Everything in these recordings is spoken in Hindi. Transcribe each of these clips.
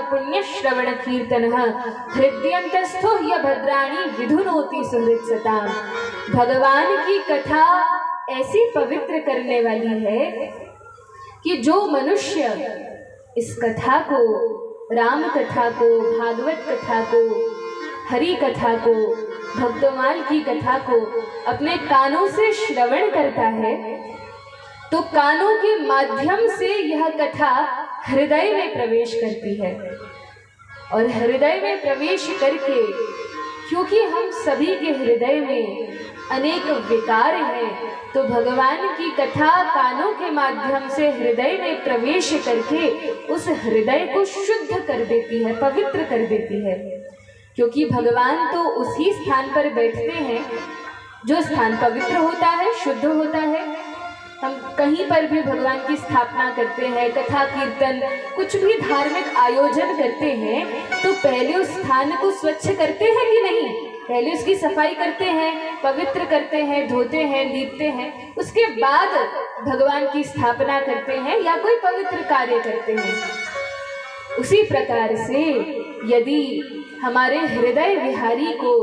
पुण्य श्रवण कीर्तन हृदयंतस्थो ह्य भद्राणी विधुनोति सुहृत्सताम। भगवान की कथा ऐसी पवित्र करने वाली है कि जो मनुष्य इस कथा को, राम कथा को, भागवत कथा को, हरि कथा को, भक्तमाल की कथा को अपने कानों से श्रवण करता है तो कानों के माध्यम से यह कथा हृदय में प्रवेश करती है। और हृदय में प्रवेश करके, क्योंकि हम सभी के हृदय में अनेक विकार हैं, तो भगवान की कथा कानों के माध्यम से हृदय में प्रवेश करके उस हृदय को शुद्ध कर देती है, पवित्र कर देती है। क्योंकि भगवान तो उसी स्थान पर बैठते हैं जो स्थान पवित्र होता है, शुद्ध होता है। हम कहीं पर भी भगवान की स्थापना करते हैं, कथा कीर्तन कुछ भी धार्मिक आयोजन करते हैं, तो पहले उस स्थान को स्वच्छ करते हैं कि नहीं? पहले उसकी सफाई करते हैं, पवित्र करते हैं, धोते हैं, लीपते हैं, उसके बाद भगवान की स्थापना करते हैं या कोई पवित्र कार्य करते हैं। उसी प्रकार से यदि हमारे हृदय विहारी को,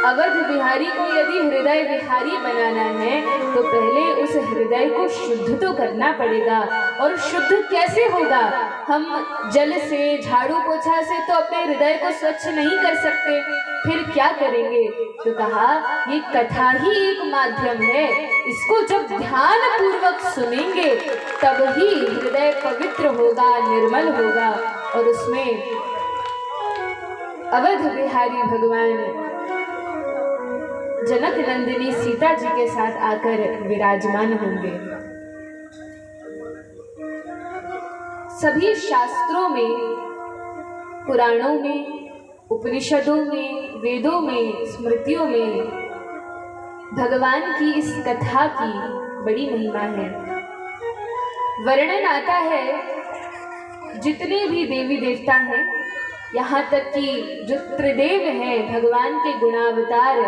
अवध बिहारी को यदि हृदय विहारी बनाना है तो पहले उस हृदय को शुद्ध तो करना पड़ेगा। और शुद्ध कैसे होगा? हम जल से, झाड़ू पोछा से तो अपने हृदय को स्वच्छ नहीं कर सकते, फिर क्या करेंगे? तो कहा ये कथा ही एक माध्यम है, इसको जब ध्यान पूर्वक सुनेंगे तब ही हृदय पवित्र होगा, निर्मल होगा। और उसमें अवध बिहारी भगवान जनक नंदिनी सीता जी के साथ आकर विराजमान होंगे। सभी शास्त्रों में, पुराणों में, उपनिषदों में, वेदों में, स्मृतियों में भगवान की इस कथा की बड़ी महिमा है। वर्णन आता है जितने भी देवी देवता हैं, यहाँ तक कि जो त्रिदेव हैं, भगवान के गुणावतार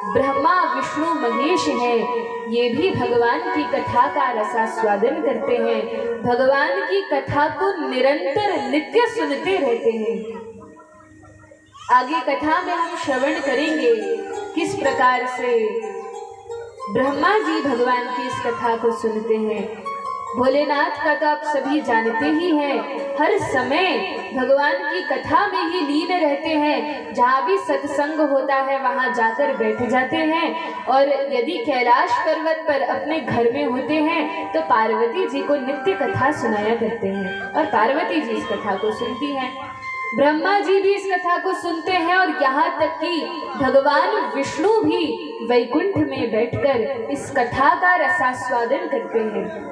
ब्रह्मा विष्णु महेश हैं, ये भी भगवान की कथा का रसास्वादन करते हैं, भगवान की कथा को निरंतर नित्य सुनते रहते हैं। आगे कथा में हम श्रवण करेंगे किस प्रकार से ब्रह्मा जी भगवान की इस कथा को सुनते हैं। भोलेनाथ का तो आप सभी जानते ही हैं, हर समय भगवान की कथा में ही लीन रहते हैं। जहाँ भी सत्संग होता है वहाँ जाकर बैठ जाते हैं। और यदि कैलाश पर्वत पर अपने घर में होते हैं तो पार्वती जी को नित्य कथा सुनाया करते हैं और पार्वती जी इस कथा को सुनती हैं। ब्रह्मा जी भी इस कथा को सुनते हैं और यहाँ तक कि भगवान विष्णु भी वैकुंठ में बैठकर इस कथा का रसास्वादन करते हैं।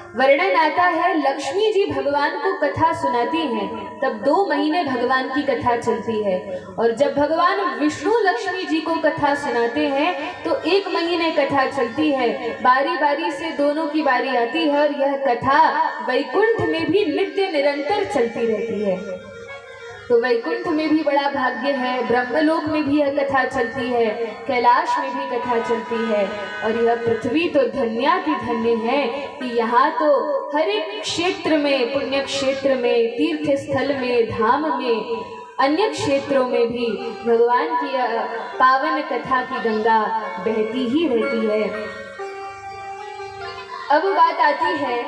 वर्णन आता है लक्ष्मी जी भगवान को कथा सुनाती हैं, तब 2 महीने भगवान की कथा चलती है। और जब भगवान विष्णु लक्ष्मी जी को कथा सुनाते हैं तो 1 महीने कथा चलती है। बारी बारी से दोनों की बारी आती है और यह कथा वैकुंठ में भी नित्य निरंतर चलती रहती है। तो वैकुंठ में भी बड़ा भाग्य है, ब्रह्मलोक में भी यह कथा चलती है, कैलाश में भी कथा चलती है। और यह पृथ्वी तो धन्याति धन्य है कि यहाँ तो हर एक क्षेत्र में, पुण्य क्षेत्र में, तीर्थ स्थल में, धाम में, अन्य क्षेत्रों में भी भगवान की पावन कथा की गंगा बहती ही रहती है। अब बात आती है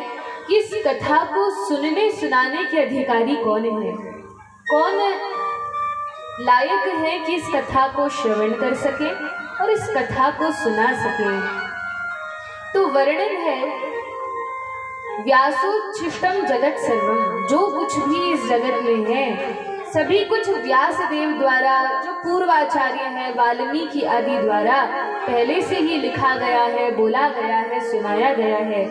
कि इस कथा को सुनने सुनाने के अधिकारी कौन है, कौन लायक है कि इस कथा को श्रवण कर सके और इस कथा को सुना सके। तो वर्णन है व्यासोच्छिष्टम जगत सर्वम, जो कुछ भी इस जगत में है सभी कुछ व्यास देव द्वारा, जो पूर्वाचार्य है वाल्मीकि आदि द्वारा पहले से ही लिखा गया है, बोला गया है, सुनाया गया है।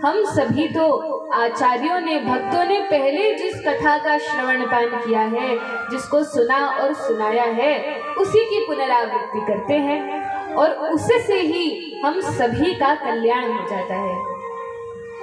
हम सभी तो आचार्यों ने, भक्तों ने पहले जिस कथा का श्रवण पान किया है, जिसको सुना और सुनाया है, उसी की पुनरावृत्ति करते हैं और उससे ही हम सभी का कल्याण हो जाता है।